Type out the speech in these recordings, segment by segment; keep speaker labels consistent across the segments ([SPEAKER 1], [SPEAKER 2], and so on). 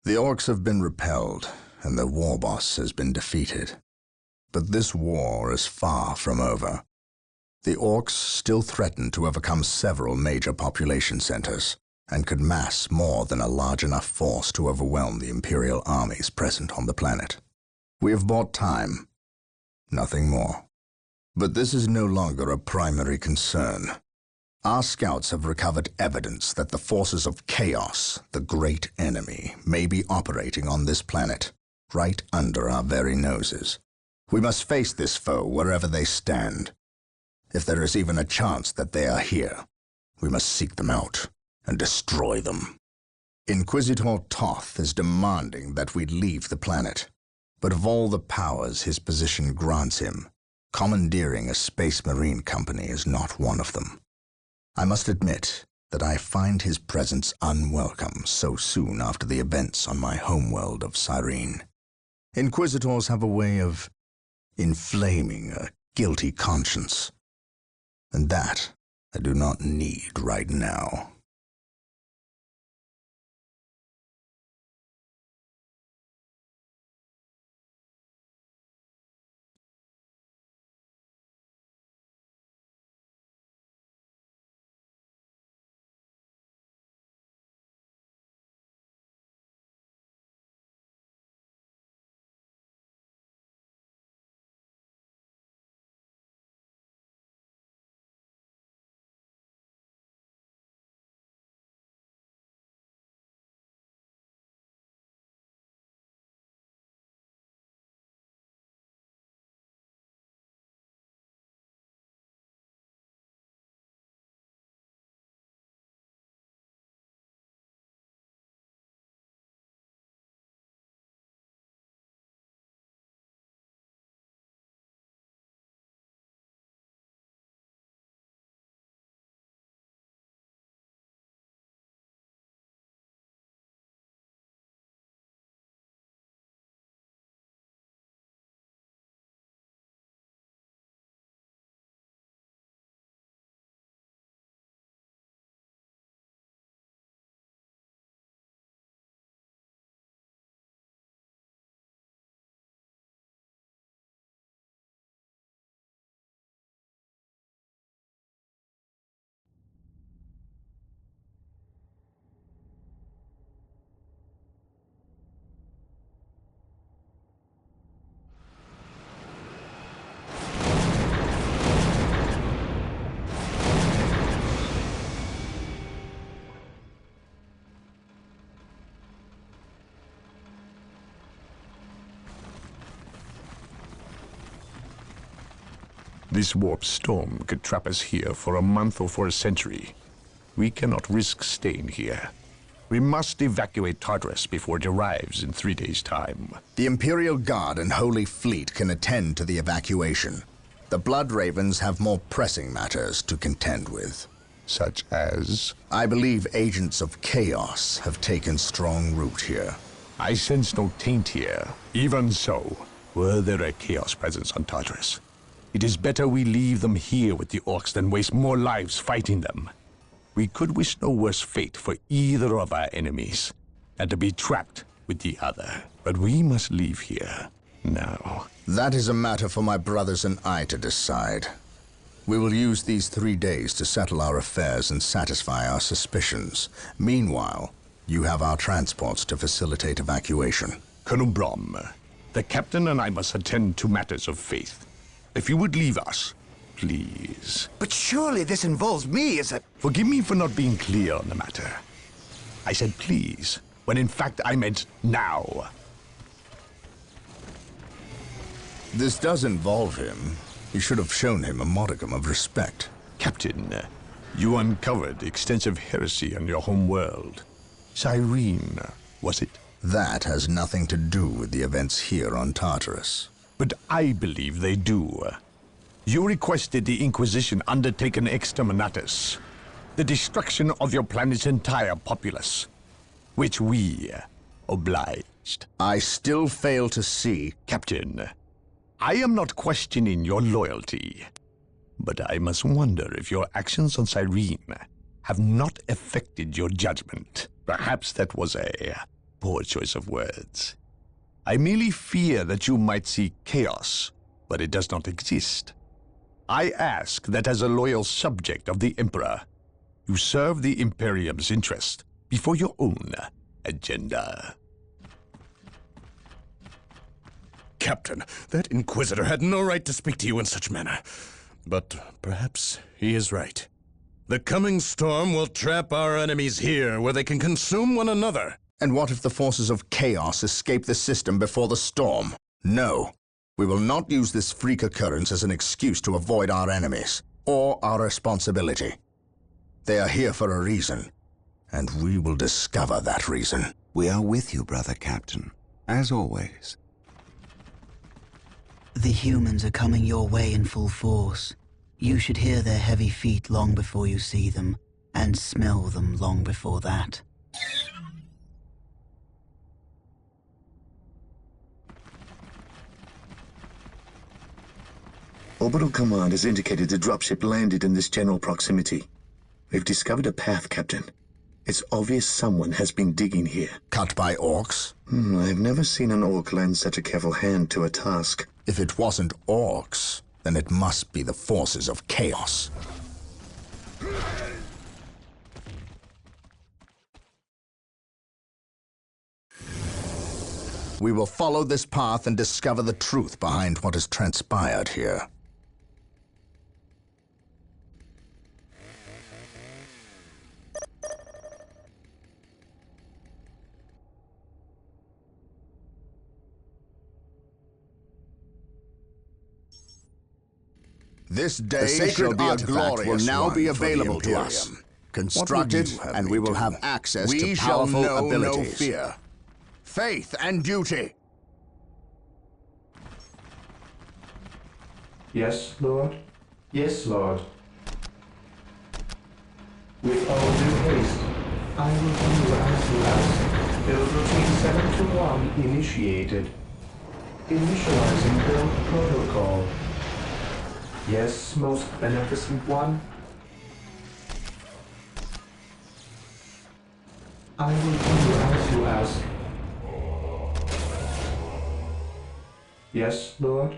[SPEAKER 1] The orcs have been repelled, and their war boss has been defeated. But this war is far from over. The orcs still threaten to overcome several major population centers, and could mass more than a large enough force to overwhelm the Imperial armies present on the planet. We have bought time, nothing more. But this is no longer a primary concern. Our scouts have recovered evidence that the forces of chaos, the great enemy, may be operating on this planet, right under our very noses. We must face this foe wherever they stand. If there is even a chance that they are here, we must seek them out and destroy them. Inquisitor Toth is demanding that we leave the planet, but of all the powers his position grants him, commandeering a space marine company is not one of them. I must admit that I find his presence unwelcome so soon after the events on my homeworld of Cyrene. Inquisitors have a way of inflaming a guilty conscience, and that I do not need right now.
[SPEAKER 2] This warp storm could trap us here for a month or for a century. We cannot risk staying here. We must evacuate Tartarus before it arrives in 3 days' time.
[SPEAKER 1] The Imperial Guard and Holy Fleet can attend to the evacuation. The Blood Ravens have more pressing matters to contend with.
[SPEAKER 2] Such as?
[SPEAKER 1] I believe agents of chaos have taken strong root here.
[SPEAKER 2] I sense no taint here. Even so, were there a chaos presence on Tartarus, it is better we leave them here with the orcs than waste more lives fighting them. We could wish no worse fate for either of our enemies, and to be trapped with the other. But we must leave here now.
[SPEAKER 1] That is a matter for my brothers and I to decide. We will use these 3 days to settle our affairs and satisfy our suspicions. Meanwhile, you have our transports to facilitate evacuation.
[SPEAKER 2] Colonel Brom, the captain and I must attend to matters of faith. If you would leave us, please.
[SPEAKER 3] But surely this involves me as a...
[SPEAKER 2] Forgive me for not being clear on the matter. I said please, when in fact I meant now.
[SPEAKER 1] This does involve him. You should have shown him a modicum of respect.
[SPEAKER 2] Captain, you uncovered extensive heresy on your home world. Cyrene, was it?
[SPEAKER 1] That has nothing to do with the events here on Tartarus.
[SPEAKER 2] But I believe they do. You requested the Inquisition undertake an exterminatus, the destruction of your planet's entire populace, which we obliged.
[SPEAKER 1] I still fail to see...
[SPEAKER 2] Captain, I am not questioning your loyalty, but I must wonder if your actions on Cyrene have not affected your judgment. Perhaps that was a Poor choice of words. I merely fear that you might see chaos, but it does not exist. I ask that as a loyal subject of the Emperor, you serve the Imperium's interest before your own agenda.
[SPEAKER 4] Captain, that Inquisitor had no right to speak to you in such manner. But perhaps he is right. The coming storm will trap our enemies here, where they can consume one another.
[SPEAKER 1] And what if the forces of chaos escape the system before the storm? No. We will not use this freak occurrence as an excuse to avoid our enemies, or our responsibility. They are here for a reason, and we will discover that reason.
[SPEAKER 5] We are with you, brother Captain, as always.
[SPEAKER 6] The humans are coming your way in full force. You should hear their heavy feet long before you see them, and smell them long before that.
[SPEAKER 7] Orbital Command has indicated the dropship landed in this general proximity. We've discovered a path, Captain. It's obvious someone has been digging here.
[SPEAKER 1] Cut by orcs?
[SPEAKER 7] I've never seen an orc lend such a careful hand to a task.
[SPEAKER 1] If it wasn't orcs, then it must be the forces of chaos. We will follow this path and discover the truth behind what has transpired here. This day shall be a glorious will now be available to us. Construct it, and we will have access to powerful abilities. No fear. Faith and duty.
[SPEAKER 8] Yes, Lord. Yes, Lord. With all due haste, I will do as you ask. Build routine 721 initiated. Initializing build protocol. Yes, most beneficent one. I will do as you ask. Yes, Lord.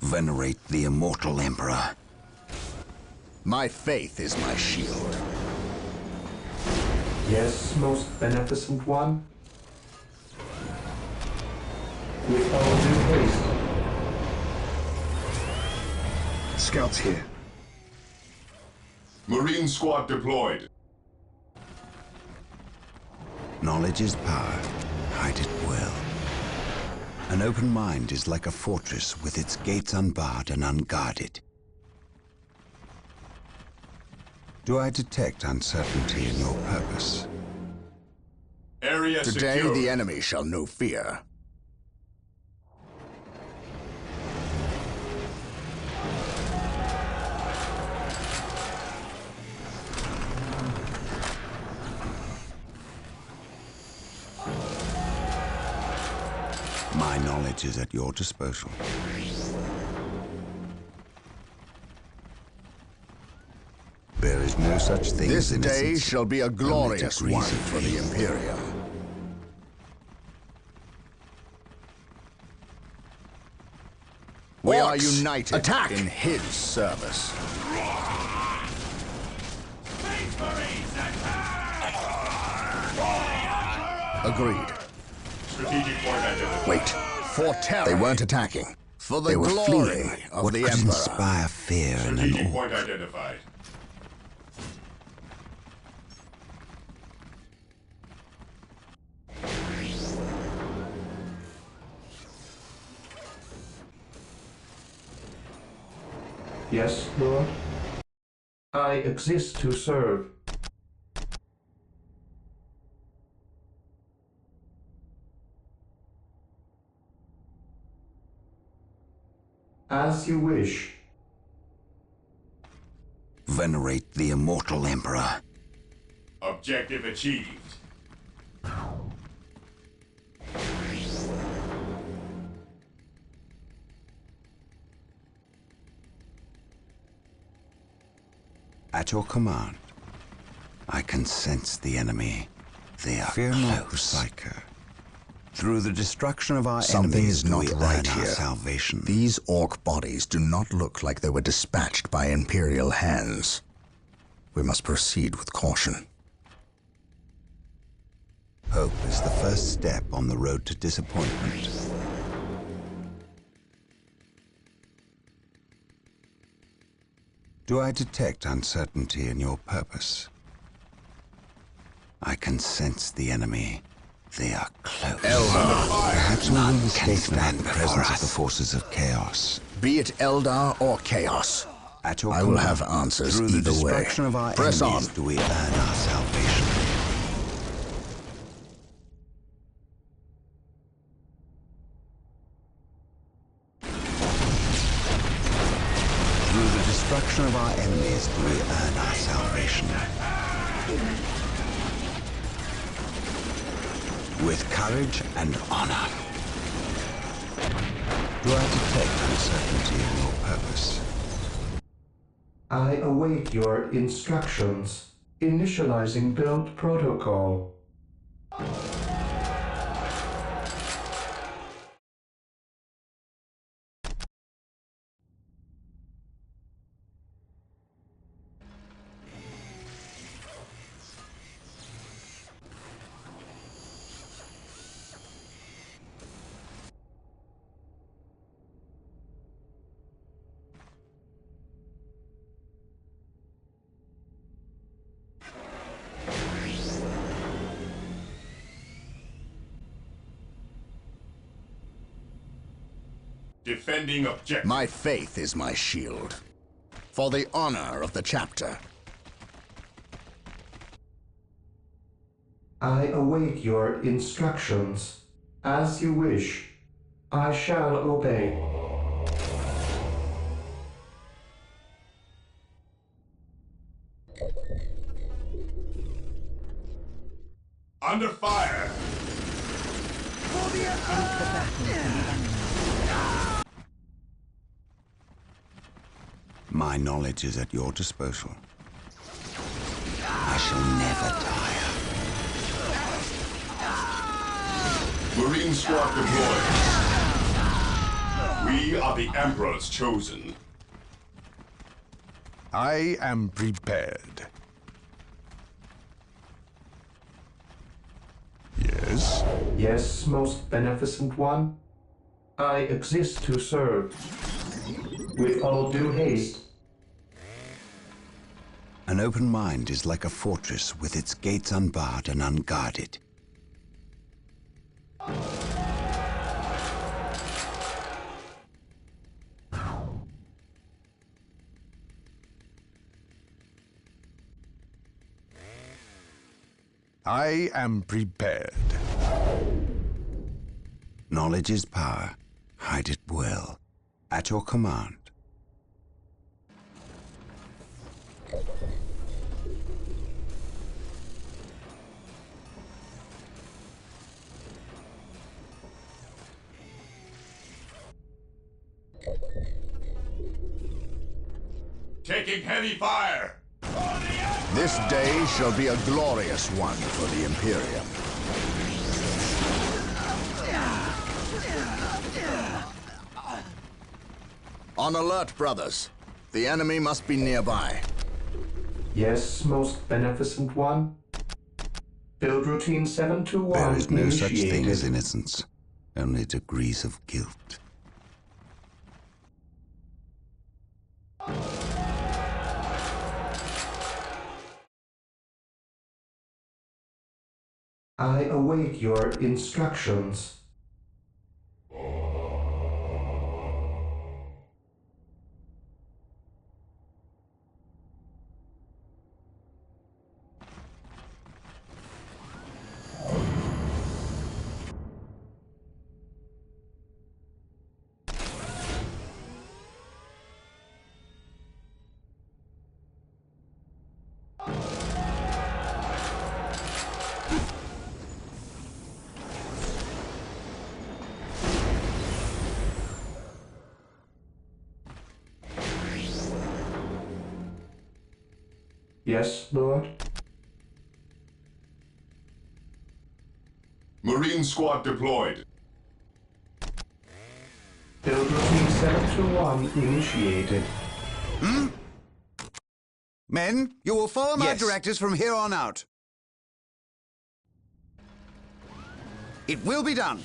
[SPEAKER 5] Venerate the immortal Emperor.
[SPEAKER 1] My faith is my shield.
[SPEAKER 8] Yes, most beneficent one. With all due haste.
[SPEAKER 7] Scouts here.
[SPEAKER 9] Marine squad deployed.
[SPEAKER 5] Knowledge is power. Hide it well. An open mind is like a fortress with its gates unbarred and unguarded. Do I detect uncertainty in your purpose?
[SPEAKER 9] Area
[SPEAKER 1] Today
[SPEAKER 9] secure.
[SPEAKER 1] the enemy shall know fear.
[SPEAKER 5] My knowledge is at your disposal. There is no such thing
[SPEAKER 1] This
[SPEAKER 5] as
[SPEAKER 1] day
[SPEAKER 5] innocence.
[SPEAKER 1] shall be a glorious
[SPEAKER 5] Only
[SPEAKER 1] one
[SPEAKER 5] degrees of
[SPEAKER 1] for the
[SPEAKER 5] evil.
[SPEAKER 1] Imperium. We are
[SPEAKER 3] Orcs,
[SPEAKER 1] united
[SPEAKER 3] attack!
[SPEAKER 1] in his service. Agreed.
[SPEAKER 9] Strategic point identified.
[SPEAKER 1] Wait. For terror. They weren't attacking. For the glory
[SPEAKER 5] fleeing.
[SPEAKER 1] of
[SPEAKER 5] What
[SPEAKER 1] the
[SPEAKER 5] could
[SPEAKER 1] Emperor.
[SPEAKER 5] inspire fear in an
[SPEAKER 9] Strategic
[SPEAKER 5] orc?
[SPEAKER 9] point identified.
[SPEAKER 8] Yes, Lord. I exist to serve. As you wish.
[SPEAKER 5] Venerate the immortal Emperor.
[SPEAKER 9] Objective achieved.
[SPEAKER 5] At your command. I can sense the enemy. They are Fear not, Psyker. Through the destruction of our
[SPEAKER 1] Something
[SPEAKER 5] enemies
[SPEAKER 1] is
[SPEAKER 5] do
[SPEAKER 1] not
[SPEAKER 5] we
[SPEAKER 1] right
[SPEAKER 5] earn our
[SPEAKER 1] here.
[SPEAKER 5] salvation.
[SPEAKER 1] These orc bodies do not look like they were dispatched by Imperial hands. We must proceed with caution.
[SPEAKER 5] Hope is the first step on the road to disappointment. Do I detect uncertainty in your purpose? I can sense the enemy. They are close. Perhaps we will mistake them in the presence of the forces of chaos.
[SPEAKER 1] Be it Eldar or Chaos,
[SPEAKER 5] At your
[SPEAKER 1] I will
[SPEAKER 5] command,
[SPEAKER 1] have answers
[SPEAKER 5] through the
[SPEAKER 1] either way.
[SPEAKER 5] destruction of our
[SPEAKER 1] Press
[SPEAKER 5] enemies
[SPEAKER 1] on.
[SPEAKER 5] do we earn our salvation. Through the destruction of our enemies do we earn our salvation. With courage and honor. Do I detect uncertainty in your purpose?
[SPEAKER 8] I await your instructions. Initializing build protocol.
[SPEAKER 9] Defending objective.
[SPEAKER 1] My faith is my shield. For the honor of the chapter.
[SPEAKER 8] I await your instructions. As you wish. I shall obey.
[SPEAKER 9] Under fire!
[SPEAKER 5] My knowledge is at your disposal. I shall never tire.
[SPEAKER 9] Marine squad deployed. We are the Emperor's chosen.
[SPEAKER 2] I am prepared. Yes?
[SPEAKER 8] Yes, most beneficent one. I exist to serve. With all due haste.
[SPEAKER 5] An open mind is like a fortress with its gates unbarred and unguarded.
[SPEAKER 2] I am prepared.
[SPEAKER 5] Knowledge is power. Hide it well. At your command.
[SPEAKER 9] Taking heavy fire!
[SPEAKER 1] This day shall be a glorious one for the Imperium. On alert, brothers. The enemy must be nearby.
[SPEAKER 8] Yes, most beneficent one. Build routine 721
[SPEAKER 5] There is no such thing
[SPEAKER 8] initiated.
[SPEAKER 5] as innocence, only degrees of guilt.
[SPEAKER 8] I await your instructions. Yes, Lord?
[SPEAKER 9] Marine squad deployed.
[SPEAKER 8] Build routine 721 initiated.
[SPEAKER 5] Men, you will follow my
[SPEAKER 3] Yes.
[SPEAKER 5] directives from here on out. It will be done.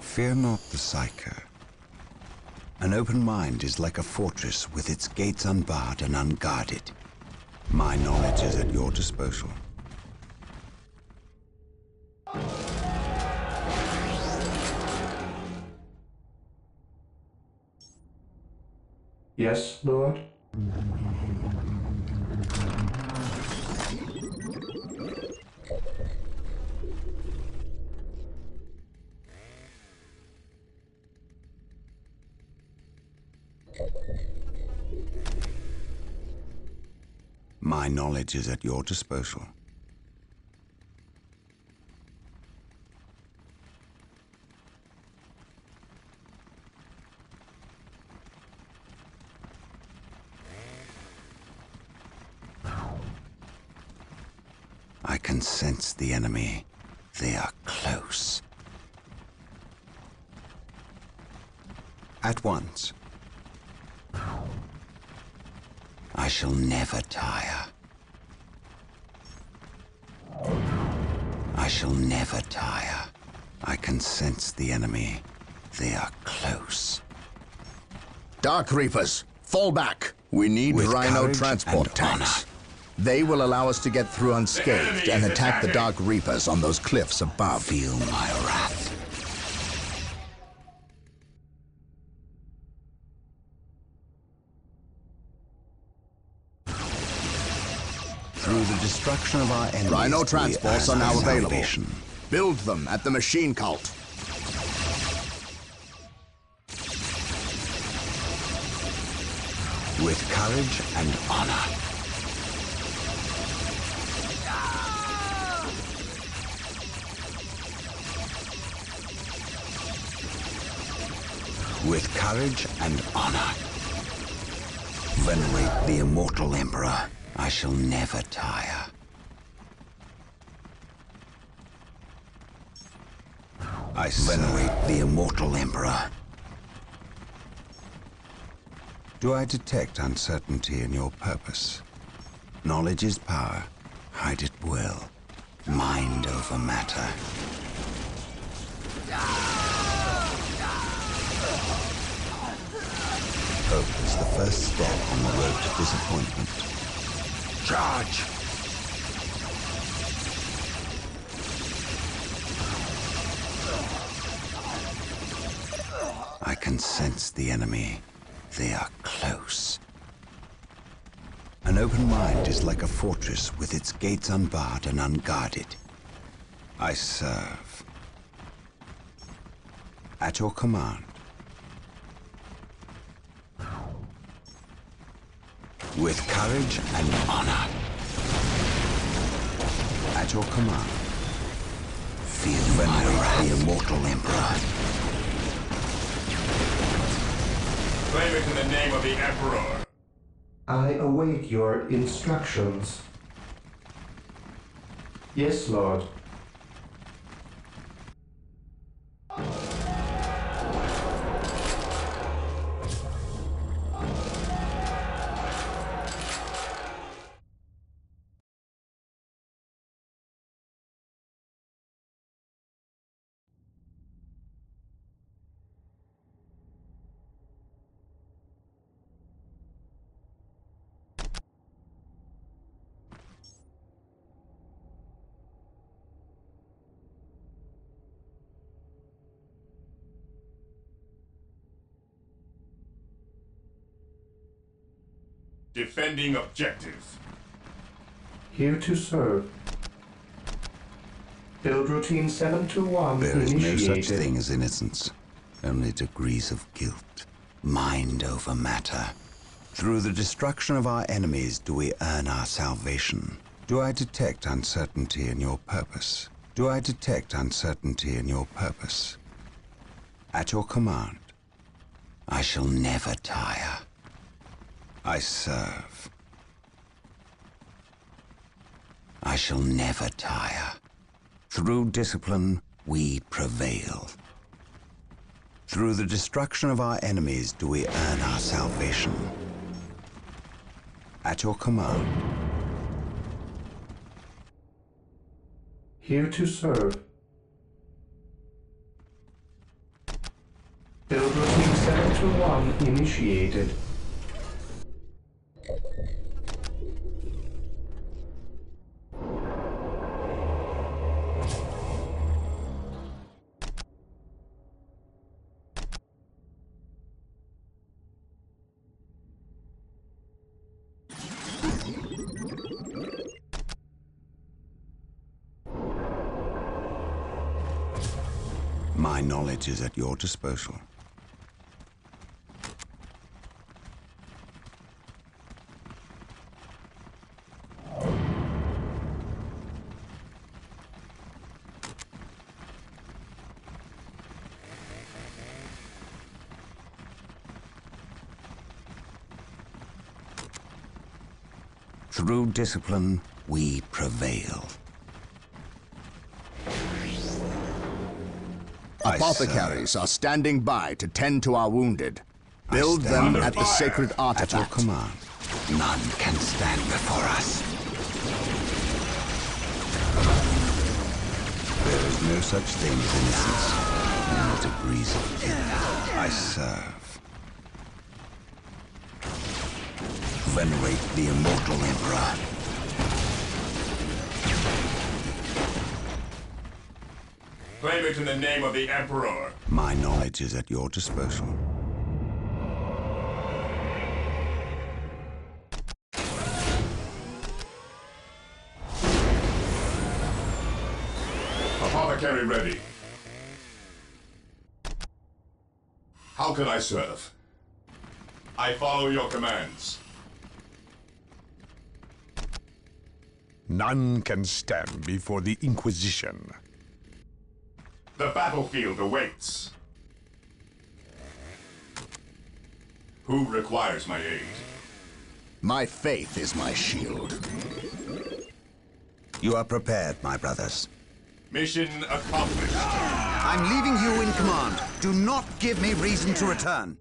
[SPEAKER 5] Fear not the psycho. An open mind is like a fortress with its gates unbarred and unguarded. My knowledge is at your disposal.
[SPEAKER 8] Yes, Lord?
[SPEAKER 5] My knowledge is at your disposal. I can sense the enemy. They are close. At once. I shall never tire. I shall never tire. I can sense the enemy. They are close.
[SPEAKER 1] Dark Reapers, fall back. We need
[SPEAKER 5] With
[SPEAKER 1] Rhino
[SPEAKER 5] courage
[SPEAKER 1] transport
[SPEAKER 5] and
[SPEAKER 1] tanks.
[SPEAKER 5] honor.
[SPEAKER 1] They will allow us to get through unscathed
[SPEAKER 9] The
[SPEAKER 1] and
[SPEAKER 9] enemy is
[SPEAKER 1] attack the
[SPEAKER 9] attacking.
[SPEAKER 1] Dark Reapers on those cliffs above.
[SPEAKER 5] Feel my wrath. Through the destruction of our enemies,
[SPEAKER 1] Rhino
[SPEAKER 5] we
[SPEAKER 1] transports
[SPEAKER 5] earn
[SPEAKER 1] are now
[SPEAKER 5] our
[SPEAKER 1] available.
[SPEAKER 5] salvation.
[SPEAKER 1] Build them at the machine cult.
[SPEAKER 5] With courage and honor. With courage and honor. Venerate the immortal Emperor. I shall never tire. I venerate the immortal Emperor. Do I detect uncertainty in your purpose? Knowledge is power. Hide it well. Mind over matter. Hope is the first step on the road to disappointment. Charge! I can sense the enemy. They are close. An open mind is like a fortress with its gates unbarred and unguarded. I serve. At your command. With courage and honor. At your command. Feel my wrath, the immortal Emperor.
[SPEAKER 9] Claim it in the name of the Emperor.
[SPEAKER 8] I await your instructions. Yes, Lord.
[SPEAKER 9] Defending objectives.
[SPEAKER 8] Here to serve. Build routine 721
[SPEAKER 5] There is no
[SPEAKER 8] initiated.
[SPEAKER 5] such thing as innocence, only degrees of guilt. Mind over matter. Through the destruction of our enemies do we earn our salvation. Do I detect uncertainty in your purpose? Do I detect uncertainty in your purpose? At your command. I shall never tire. I serve. I shall never tire. Through discipline, we prevail. Through the destruction of our enemies do we earn our salvation. At your command.
[SPEAKER 8] Here to serve. Build routine 721 initiated.
[SPEAKER 5] My knowledge is at your disposal. Through discipline, we prevail.
[SPEAKER 1] Apothecaries are standing by to tend to our wounded. Build them at the sacred artifact.
[SPEAKER 5] At your command. None can stand before us. There is no such thing as innocence. Only degrees of guilt. I serve. Venerate the immortal Emperor.
[SPEAKER 9] Claim it in the name of the Emperor.
[SPEAKER 5] My knowledge is at your disposal.
[SPEAKER 9] Apothecary ready. How can I serve? I follow your commands.
[SPEAKER 2] None can stand before the Inquisition.
[SPEAKER 9] The battlefield awaits. Who requires my aid?
[SPEAKER 1] My faith is my shield.
[SPEAKER 5] You are prepared, my brothers.
[SPEAKER 9] Mission accomplished.
[SPEAKER 3] I'm leaving you in command. Do not give me reason to return.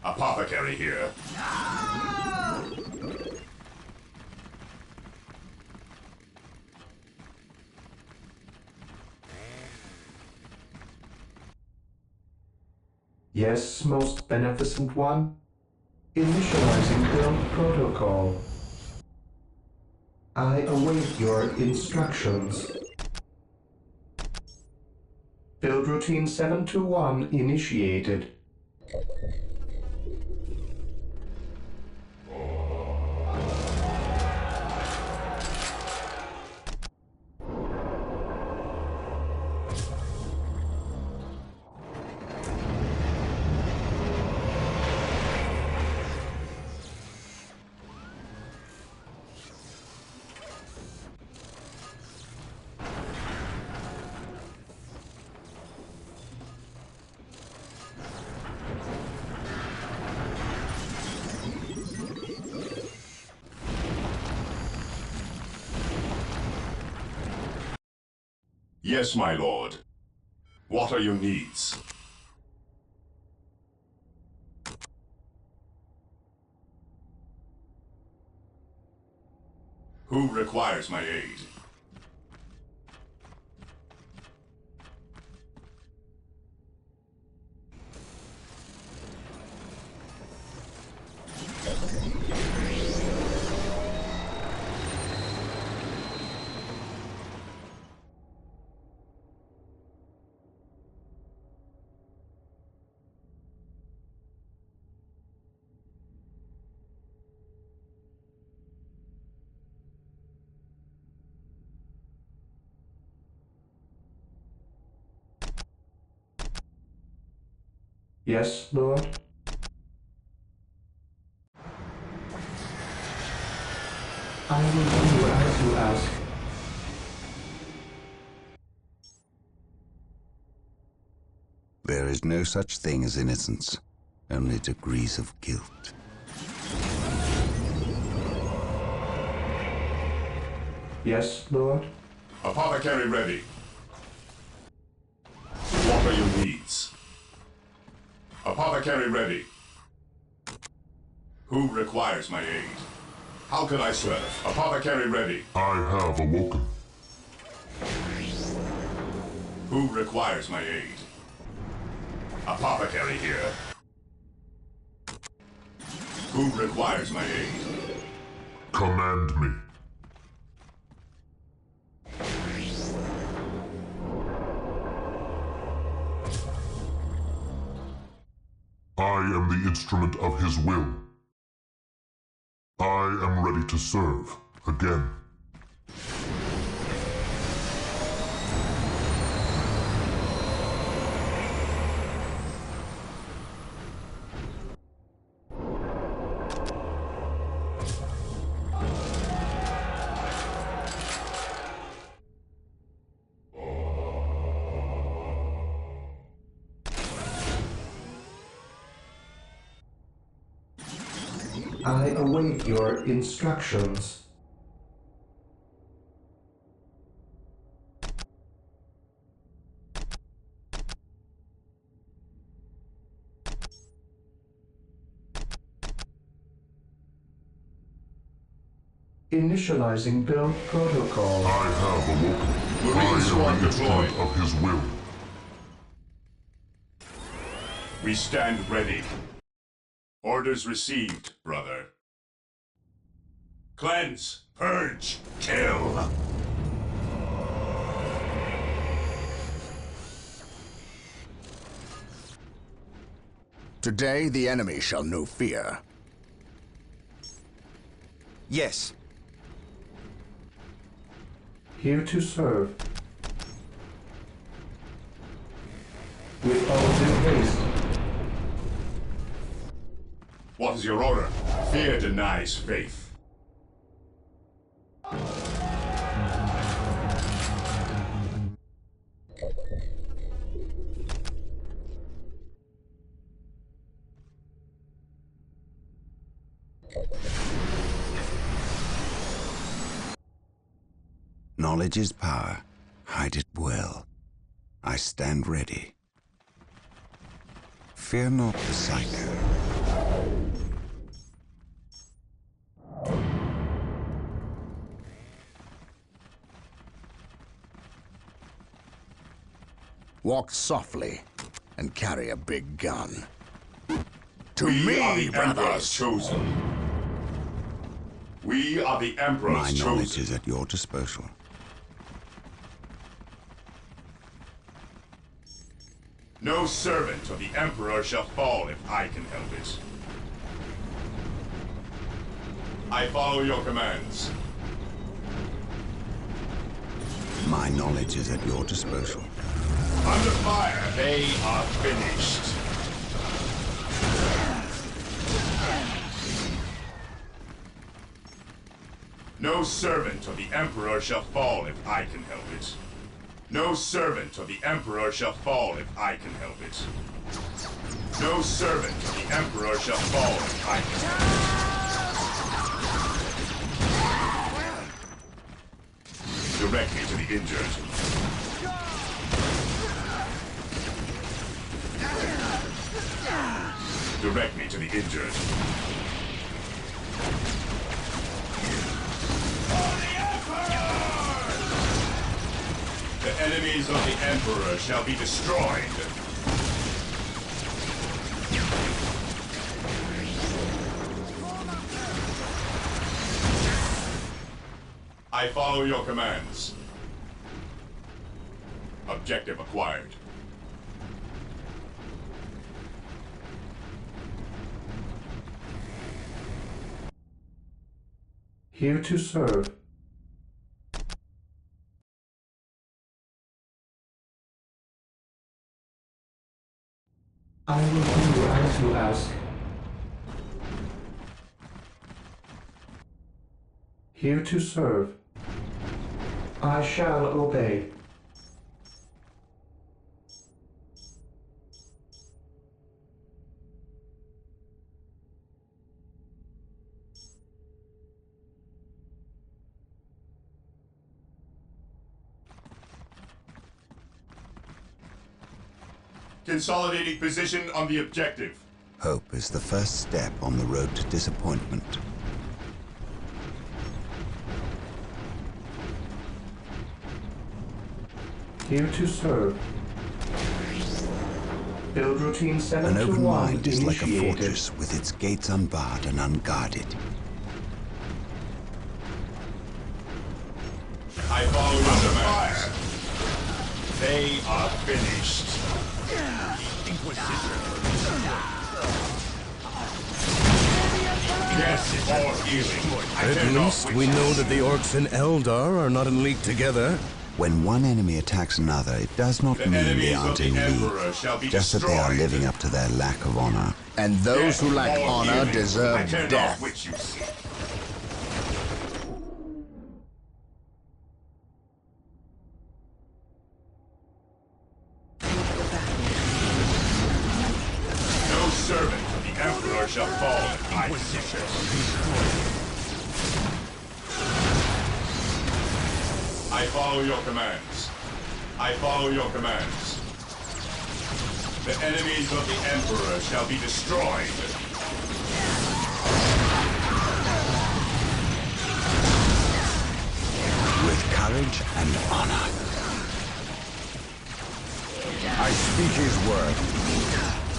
[SPEAKER 9] Apothecary here.
[SPEAKER 8] Yes, most beneficent one. Initializing build protocol. I await your instructions. Build routine 721 initiated.
[SPEAKER 9] Yes, my lord. What are your needs? Who requires my aid?
[SPEAKER 8] Yes, Lord? I will do as you ask.
[SPEAKER 5] There is no such thing as innocence, only degrees of guilt.
[SPEAKER 8] Yes, Lord?
[SPEAKER 9] Apothecary ready. What are your needs? Apothecary ready. Who requires my aid? How can I serve? Apothecary ready.
[SPEAKER 10] I have awoken.
[SPEAKER 9] Who requires my aid? Apothecary here. Who requires my aid?
[SPEAKER 10] Command me. I am the instrument of his will. I am ready to serve again.
[SPEAKER 8] I await your instructions. Initializing build protocol.
[SPEAKER 10] I have awoken.
[SPEAKER 9] Marine squad
[SPEAKER 10] I am the instrument
[SPEAKER 9] deployed.
[SPEAKER 10] of his will.
[SPEAKER 9] We stand ready. Orders received, brother. Cleanse, purge, kill!
[SPEAKER 1] Today the enemy shall know fear.
[SPEAKER 3] Yes.
[SPEAKER 8] Here to serve. With all due haste.
[SPEAKER 9] What is your order? Fear denies faith.
[SPEAKER 5] Knowledge is power. Hide it well. I stand ready. Fear not the psycho.
[SPEAKER 1] Walk softly and carry a big gun. To
[SPEAKER 9] We are
[SPEAKER 1] me,
[SPEAKER 9] the Emperor's
[SPEAKER 1] brothers!
[SPEAKER 9] chosen. We are the Emperor's
[SPEAKER 5] My knowledge
[SPEAKER 9] chosen.
[SPEAKER 5] is at your disposal.
[SPEAKER 9] No servant of the Emperor shall fall if I can help it. I follow your commands.
[SPEAKER 5] My knowledge is at your disposal.
[SPEAKER 9] Under fire, they are finished. No servant of the Emperor shall fall if I can help it. No servant of the Emperor shall fall if I can help it. No servant of the Emperor shall fall if I can help it. Direct me to the injured. Direct me to the injured. The enemies of the Emperor shall be destroyed. I follow your commands. Objective acquired.
[SPEAKER 8] Here to serve. I will do as you ask. Here to serve. I shall obey.
[SPEAKER 9] Consolidating position on the objective.
[SPEAKER 5] Hope is the first step on the road to disappointment.
[SPEAKER 8] Here to serve. Build routine 7
[SPEAKER 5] An
[SPEAKER 8] to
[SPEAKER 5] open
[SPEAKER 8] 1
[SPEAKER 5] mind is like a
[SPEAKER 8] initiated.
[SPEAKER 5] fortress with its gates unbarred and unguarded.
[SPEAKER 9] I follow your commands. They are finished. Yes, more healing.
[SPEAKER 4] At least we know that the orcs and Eldar are not in league together.
[SPEAKER 5] When one enemy attacks another, it does not mean they aren't in league, just that they are living up to their lack of honor.
[SPEAKER 1] And those who lack honor deserve death.
[SPEAKER 9] No servant of the Emperor shall fall if I I follow your commands. I follow your commands. The enemies of the Emperor shall be destroyed.
[SPEAKER 5] With courage and honor.
[SPEAKER 1] I speak his word.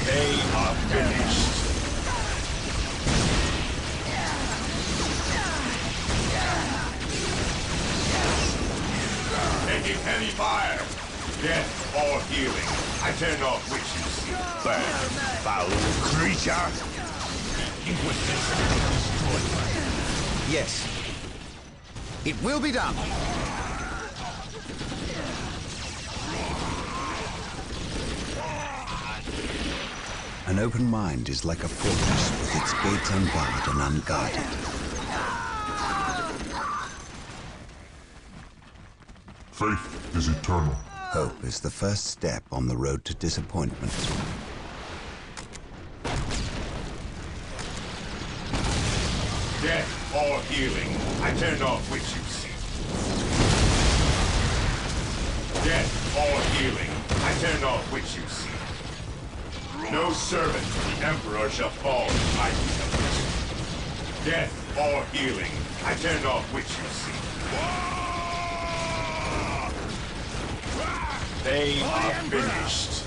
[SPEAKER 9] They are finished. Taking heavy fire. Death or healing. I turn off witches. Burn, foul creature. Inquisition destroyed.
[SPEAKER 3] Yes. It will be done.
[SPEAKER 5] An open mind is like a fortress with its gates unbarred and unguarded.
[SPEAKER 10] Faith is eternal.
[SPEAKER 5] Hope is the first step on the road to disappointment.
[SPEAKER 9] Death or healing. I turn off witches. Death or healing. I turn off witches. No servant of the Emperor shall fall in my kingdom. Death or healing. I turn off witches. They are finished.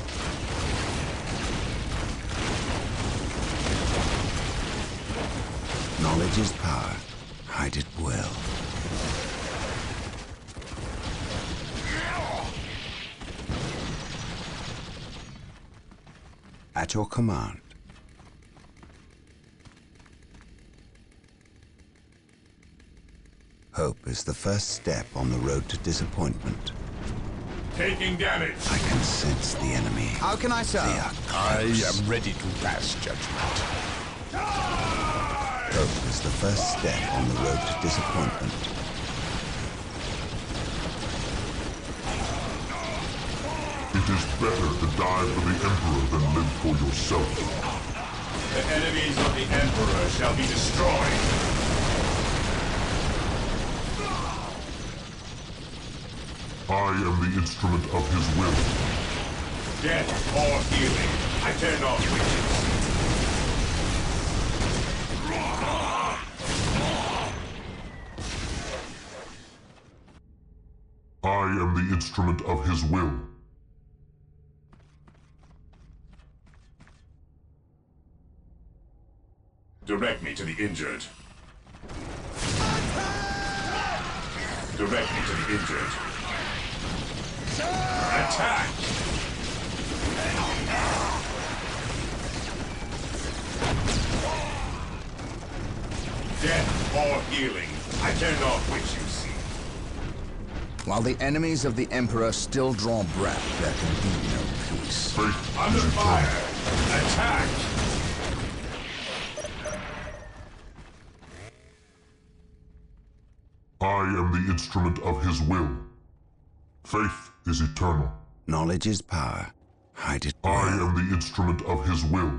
[SPEAKER 5] Knowledge is power. Hide it well. At your command. Hope is the first step on the road to disappointment.
[SPEAKER 9] Taking damage.
[SPEAKER 5] I can sense the enemy.
[SPEAKER 3] How can I serve?
[SPEAKER 5] They are
[SPEAKER 2] I
[SPEAKER 5] close.
[SPEAKER 2] am ready to pass judgment.
[SPEAKER 5] Hope is the first step on the road to disappointment.
[SPEAKER 10] It is better to die for the Emperor than live for yourself.
[SPEAKER 9] The enemies of the Emperor shall be destroyed.
[SPEAKER 10] I am the instrument of his will.
[SPEAKER 9] Death or healing. I turn off witches.
[SPEAKER 10] I am the instrument of his will.
[SPEAKER 9] Direct me to the injured. Direct me to the injured. Attack! Death or healing. I turn off witches.
[SPEAKER 1] While the enemies of the Emperor still draw breath, there can be no peace.
[SPEAKER 10] Faith
[SPEAKER 9] Under
[SPEAKER 10] is
[SPEAKER 9] fire!
[SPEAKER 10] eternal.
[SPEAKER 9] Attack!
[SPEAKER 10] I am the instrument of his will. Faith is eternal.
[SPEAKER 5] Knowledge is power. Hide it
[SPEAKER 10] I
[SPEAKER 5] well.
[SPEAKER 10] am the instrument of his will.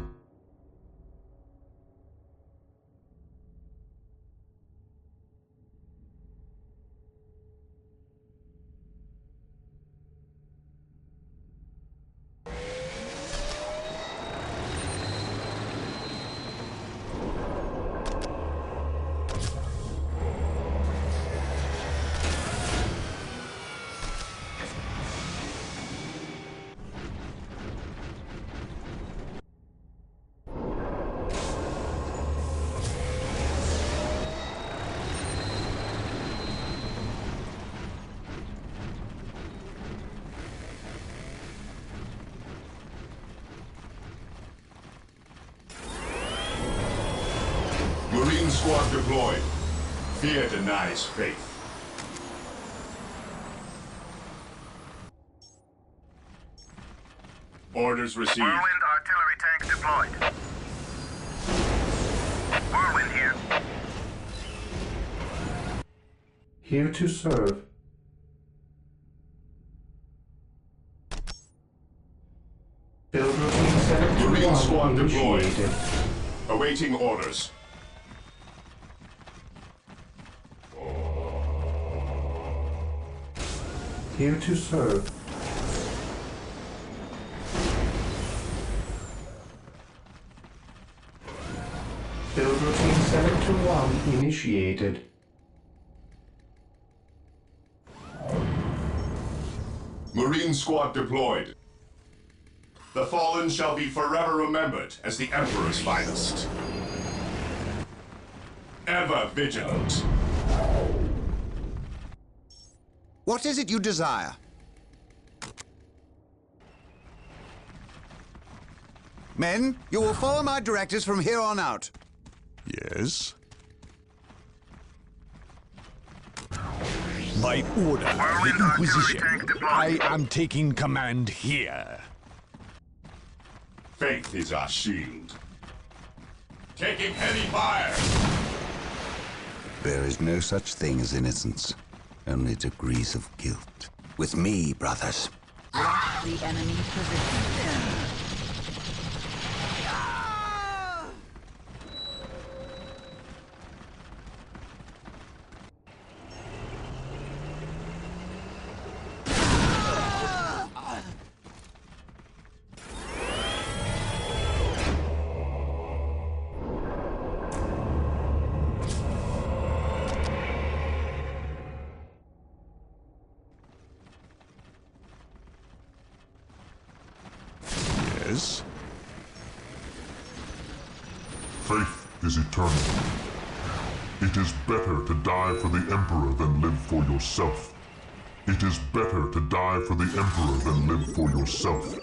[SPEAKER 9] squad deployed. Fear denies faith. Orders received.
[SPEAKER 11] Whirlwind artillery tank deployed. Whirlwind here.
[SPEAKER 8] Here to serve. Build routine 7 to
[SPEAKER 9] Marine
[SPEAKER 8] 1
[SPEAKER 9] squad deployed.
[SPEAKER 8] initiated.
[SPEAKER 9] Awaiting orders.
[SPEAKER 8] Here to serve. Build routine 7 to 1 initiated.
[SPEAKER 9] Marine squad deployed. The fallen shall be forever remembered as the Emperor's finest. Ever vigilant.
[SPEAKER 3] What is it you desire? Men, you will follow my directives from here on out.
[SPEAKER 2] Yes? By order of the Inquisition, I am taking command here.
[SPEAKER 9] Faith is our shield. Taking heavy fire!
[SPEAKER 5] There is no such thing as innocence, only degrees of guilt. With me, brothers.
[SPEAKER 12] Lock the enemy position.
[SPEAKER 2] Yes?
[SPEAKER 10] Faith is eternal. It is better to die for the Emperor than live for yourself. It is better to die for the Emperor than live for yourself.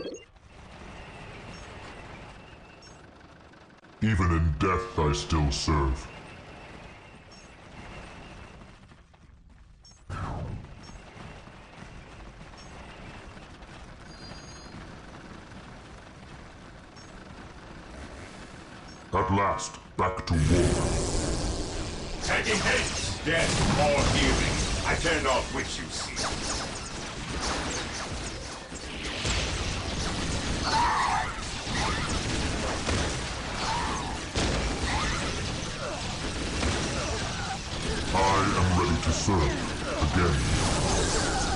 [SPEAKER 10] Even in death I still serve. At last, back to war.
[SPEAKER 9] Taking haste! Death or healing. I care not which you see.
[SPEAKER 10] I am ready to serve again.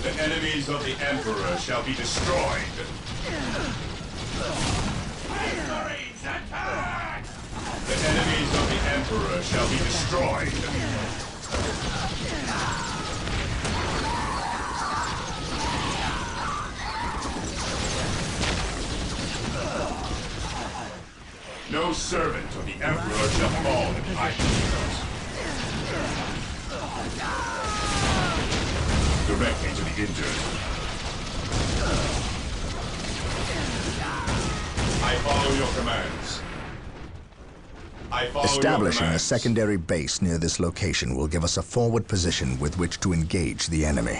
[SPEAKER 9] The enemies of the Emperor shall be destroyed. The enemies of the Emperor shall be destroyed. No servant of the Emperor shall fall if I direct me to the injured. I follow your commands. I follow
[SPEAKER 1] Establishing
[SPEAKER 9] your
[SPEAKER 1] a
[SPEAKER 9] commands.
[SPEAKER 1] secondary base near this location will give us a forward position with which to engage the enemy.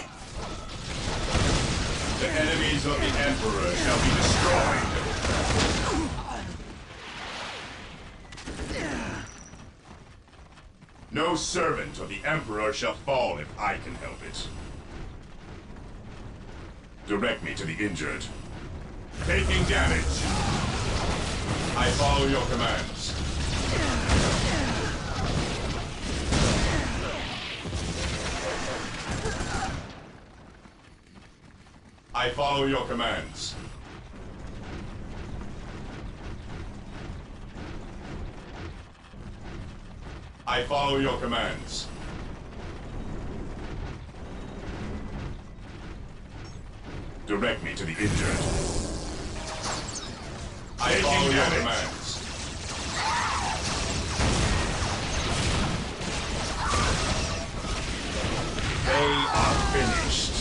[SPEAKER 9] The enemies of the Emperor shall be destroyed. No servant of the Emperor shall fall if I can help it. Direct me to the injured. Taking damage. I follow your commands. I follow your commands. I follow your commands. Direct me to the injured. I follow your commands. They are finished.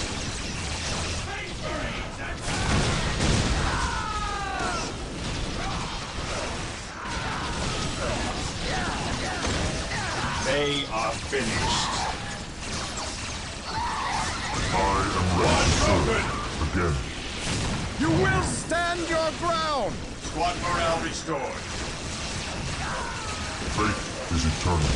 [SPEAKER 9] They are finished.
[SPEAKER 10] I am ready to serve again.
[SPEAKER 9] You will stand your ground! Squad morale restored.
[SPEAKER 10] Faith is eternal.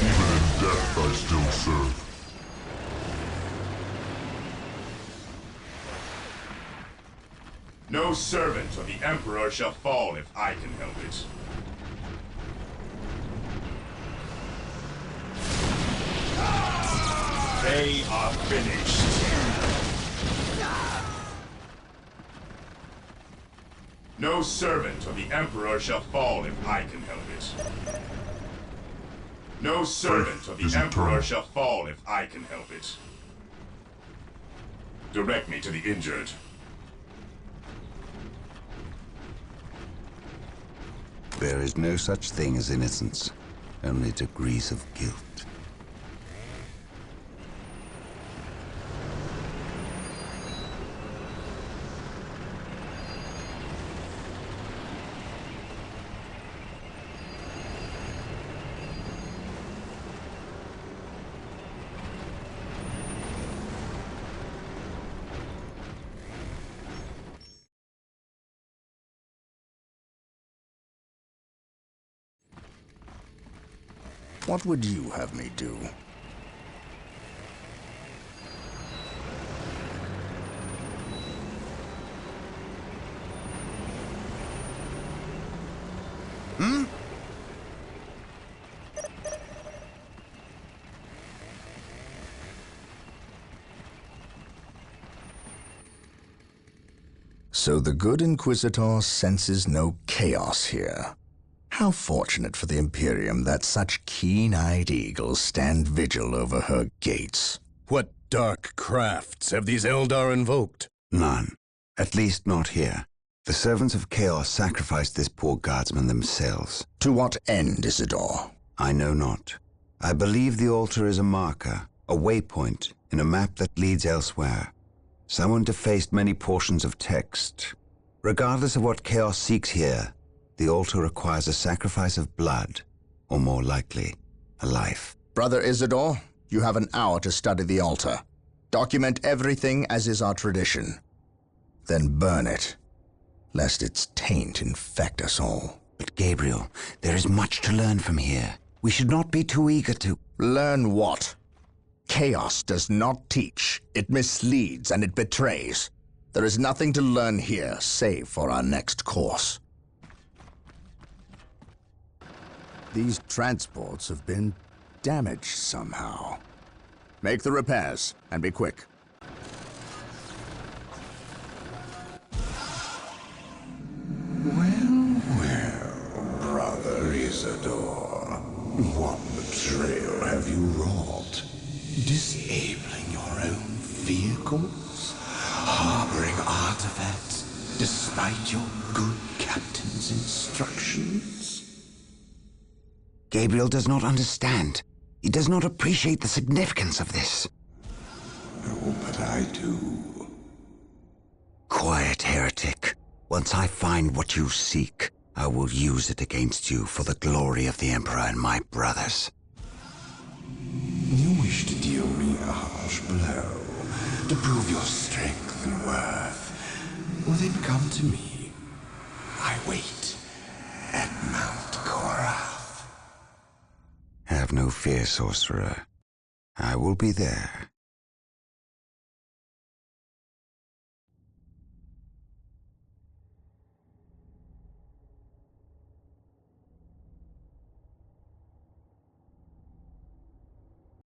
[SPEAKER 10] Even in death I still serve.
[SPEAKER 9] No servant of the Emperor shall fall if I can help it. They are finished. No servant of the Emperor shall fall if I can help it. No servant of the Emperor shall fall if I can help it. Direct me to the injured.
[SPEAKER 5] There is no such thing as innocence, only degrees of guilt.
[SPEAKER 1] What would you have me do? Hmm? So the good Inquisitor senses no chaos here. How fortunate for the Imperium that such keen-eyed eagles stand vigil over her gates.
[SPEAKER 4] What dark crafts have these Eldar invoked?
[SPEAKER 5] None. At least not here. The servants of Chaos sacrificed this poor guardsman themselves.
[SPEAKER 1] To what end, Isidore?
[SPEAKER 5] I know not. I believe the altar is a marker, a waypoint in a map that leads elsewhere. Someone defaced many portions of text. Regardless of what Chaos seeks here, the altar requires a sacrifice of blood, or more likely, a life.
[SPEAKER 1] Brother Isidore, you have an hour to study the altar. Document everything as is our tradition. Then burn it, lest its taint infect us all.
[SPEAKER 5] But Gabriel, there is much to learn from here. We should not be too eager to...
[SPEAKER 1] Learn what? Chaos does not teach. It misleads and it betrays. There is nothing to learn here, save for our next course. These transports have been damaged somehow. Make the repairs, and be quick.
[SPEAKER 13] Well, Brother Isidore, what betrayal have you wrought? Disabling your own vehicles? Harboring artifacts despite your good captain's instructions?
[SPEAKER 5] Gabriel does not understand. He does not appreciate the significance of this.
[SPEAKER 13] Oh, but I do.
[SPEAKER 5] Quiet, heretic. Once I find what you seek, I will use it against you for the glory of the Emperor and my brothers.
[SPEAKER 13] You wish to deal me a harsh blow, to prove your strength and worth. Well, then come to me. I wait at Mount Korath.
[SPEAKER 5] Have no fear, sorcerer. I will be there.